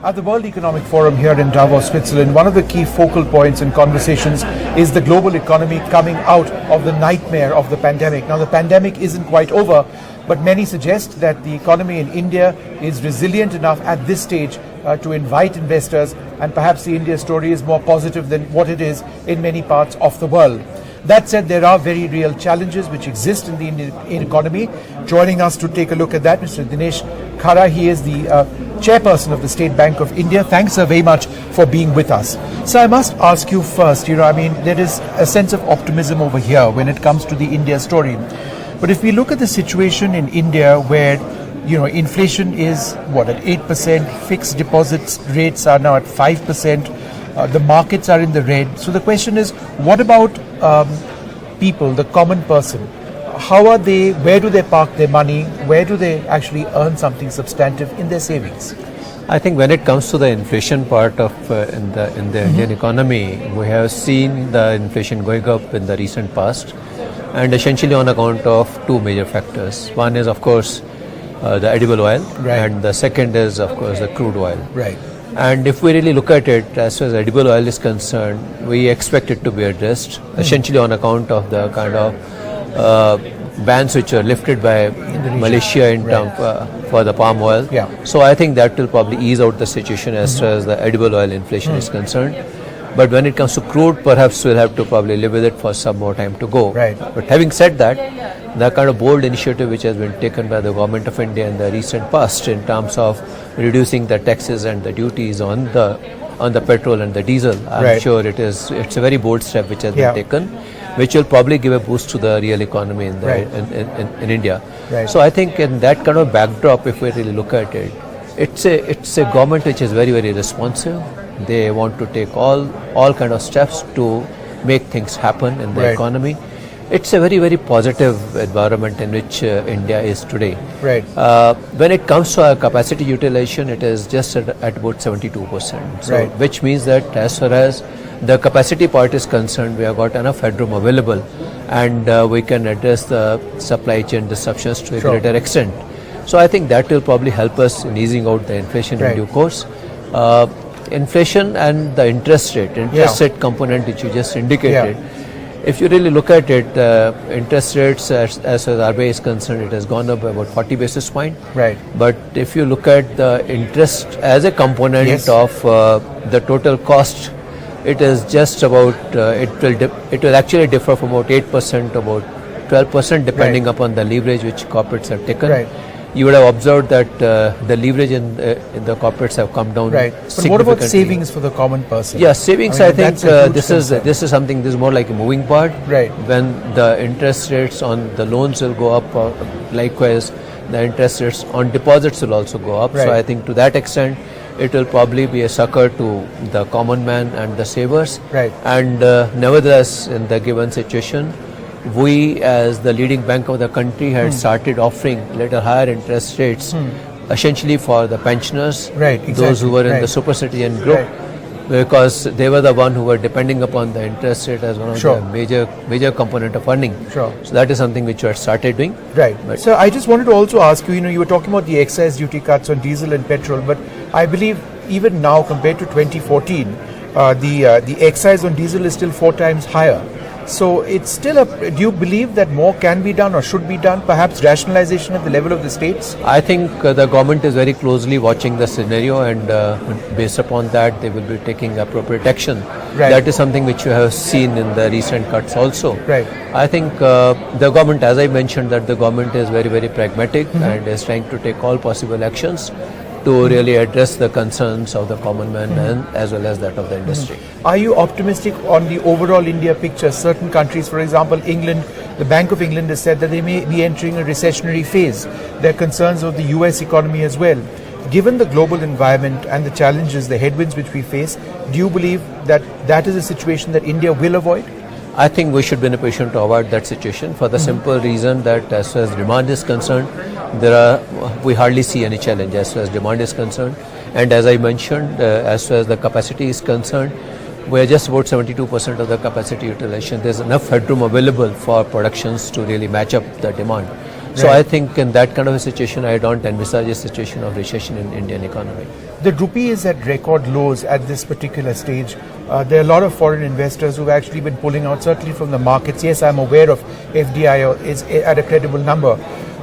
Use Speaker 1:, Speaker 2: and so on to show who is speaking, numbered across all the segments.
Speaker 1: At the World Economic Forum here in Davos, Switzerland, one of the key focal points in conversations is the global economy coming out of the nightmare of the pandemic. Now, the pandemic isn't quite over, but many suggest that the economy in India is resilient enough at this stage to invite investors, and perhaps the India story is more positive than what it is in many parts of the world. That said, there are very real challenges which exist in the Indian economy. Joining us to take a look at that, Mr. Dinesh Khara. He is the chairperson of the State Bank of India. Thanks very much for being with us. So I must ask you first, there is a sense of optimism over here when it comes to the India story. But if we look at the situation in India where, inflation is, at 8%, fixed deposits rates are now at 5%, the markets are in the red. So the question is, what about people, the common person? How are they, where do they park their money? Where do they actually earn something substantive in their savings?
Speaker 2: I think when it comes to the inflation part of in the Indian economy, we have seen the inflation going up in the recent past, and essentially on account of two major factors. One is, of course, the edible oil, and the second is, of course, the crude oil.
Speaker 1: Right.
Speaker 2: And if we really look at it, as far as edible oil is concerned, we expect it to be addressed, essentially on account of the kind of bans which are lifted by Malaysia in terms for the palm oil.
Speaker 1: Yeah.
Speaker 2: So I think that will probably ease out the situation as far as the edible oil inflation is concerned. But when it comes to crude, perhaps we'll have to probably live with it for some more time to go.
Speaker 1: Right.
Speaker 2: But having said that, the kind of bold initiative which has been taken by the government of India in the recent past in terms of reducing the taxes and the duties on the petrol and the diesel, I'm sure it's a very bold step which has been taken, which will probably give a boost to the real economy in India.
Speaker 1: Right.
Speaker 2: So I think in that kind of backdrop, if we really look at it, it's a government which is very, very responsive. They want to take all kind of steps to make things happen in the economy. It's a very, very positive environment in which India is today.
Speaker 1: Right.
Speaker 2: When it comes to our capacity utilization, it is just at about 72%. So, which means that as far as the capacity part is concerned, we have got enough headroom available, and we can address the supply chain disruptions to a greater extent. So I think that will probably help us in easing out the inflation in due course. Inflation and the interest rate component which you just indicated. If you really look at it, interest rates as far as RBI is concerned, it has gone up by about 40 basis points.
Speaker 1: Right.
Speaker 2: But if you look at the interest as a component of the total cost, it is just about, it will actually differ from about 8% to about 12% depending upon the leverage which corporates have taken.
Speaker 1: Right.
Speaker 2: You would have observed that the leverage in the corporates have come down.
Speaker 1: Right. But what about savings for the common person?
Speaker 2: Yeah, savings. I think this is something. This is more like a moving part.
Speaker 1: Right.
Speaker 2: When the interest rates on the loans will go up, likewise, the interest rates on deposits will also go up.
Speaker 1: Right.
Speaker 2: So I think to that extent, it will probably be a succor to the common man and the savers.
Speaker 1: Right.
Speaker 2: And nevertheless, in the given situation, we as the leading bank of the country had started offering little higher interest rates essentially for the pensioners, those who were in the super citizen group, because they were the one who were depending upon the interest rate as one of the major component of earning. So that is something which we had started doing.
Speaker 1: Right. But so I just wanted to also ask you, you were talking about the excise duty cuts on diesel and petrol, but I believe even now compared to 2014, the excise on diesel is still 4 times higher. So it's still do you believe that more can be done or should be done, perhaps rationalization at the level of the states?
Speaker 2: I think the government is very closely watching the scenario, and based upon that they will be taking appropriate action. That is something which you have seen in the recent cuts also. I think the government, as I mentioned, that the government is very, very pragmatic and is trying to take all possible actions to really address the concerns of the common man and as well as that of the industry.
Speaker 1: Are you optimistic on the overall India picture? Certain countries, for example, England, the Bank of England has said that they may be entering a recessionary phase. There are concerns of the US economy as well. Given the global environment and the challenges, the headwinds which we face, do you believe that that is a situation that India will avoid?
Speaker 2: I think we should be in a position to avoid that situation for the simple reason that as far as demand is concerned, we hardly see any challenge as far as demand is concerned. And as I mentioned, as far as the capacity is concerned, we are just about 72% of the capacity utilization. There's enough headroom available for productions to really match up the demand. So
Speaker 1: Right.
Speaker 2: I think in that kind of a situation, I don't envisage a situation of recession in Indian economy.
Speaker 1: The rupee is at record lows at this particular stage. There are a lot of foreign investors who've actually been pulling out, certainly from the markets. Yes, I'm aware of FDI is at a credible number.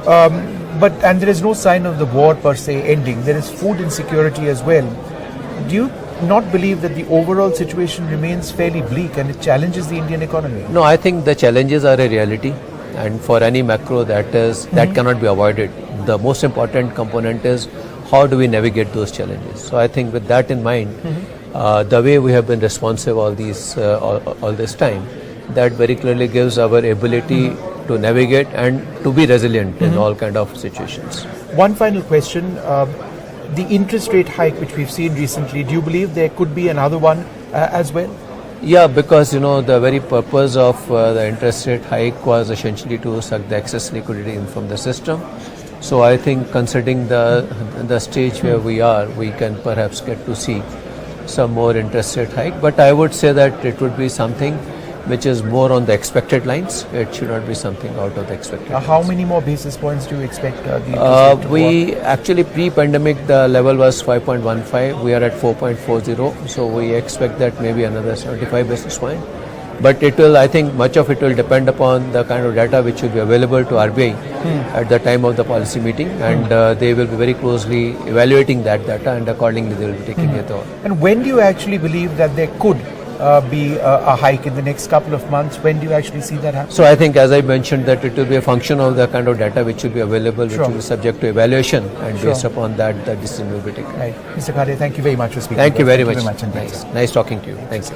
Speaker 1: And there is no sign of the war per se ending. There is food insecurity as well. Do you not believe that the overall situation remains fairly bleak and it challenges the Indian economy?
Speaker 2: No, I think the challenges are a reality, and for any macro that cannot be avoided. The most important component is how do we navigate those challenges. So I think with that in mind, the way we have been responsive all this time, that very clearly gives our ability to navigate and to be resilient in all kind of situations.
Speaker 1: One final question. The interest rate hike which we've seen recently, do you believe there could be another one as well?
Speaker 2: Yeah, because the very purpose of the interest rate hike was essentially to suck the excess liquidity in from the system. So I think considering the stage where we are, we can perhaps get to see some more interest rate hike. But I would say that it would be something which is more on the expected lines. It should not be something out of the expected lines.
Speaker 1: How many more basis points do you expect the interest rate to go
Speaker 2: We actually pre-pandemic the level was 5.15. We are at 4.40. So we expect that maybe another 75 basis point. But it will, I think, much of it will depend upon the kind of data which will be available to RBI at the time of the policy meeting, and they will be very closely evaluating that data, and accordingly they will be taking it on.
Speaker 1: And when do you actually believe that there could be a hike in the next couple of months? When do you actually see that happen?
Speaker 2: So I think, as I mentioned, that it will be a function of the kind of data which will be available, which
Speaker 1: Sure.
Speaker 2: will be subject to evaluation, and
Speaker 1: Sure.
Speaker 2: based upon that, the decision will be taken.
Speaker 1: Right. Mr. Khare, thank you very much for speaking.
Speaker 2: Thank you
Speaker 1: to us.
Speaker 2: very much.
Speaker 1: Indeed.
Speaker 2: Nice talking to you. Thanks.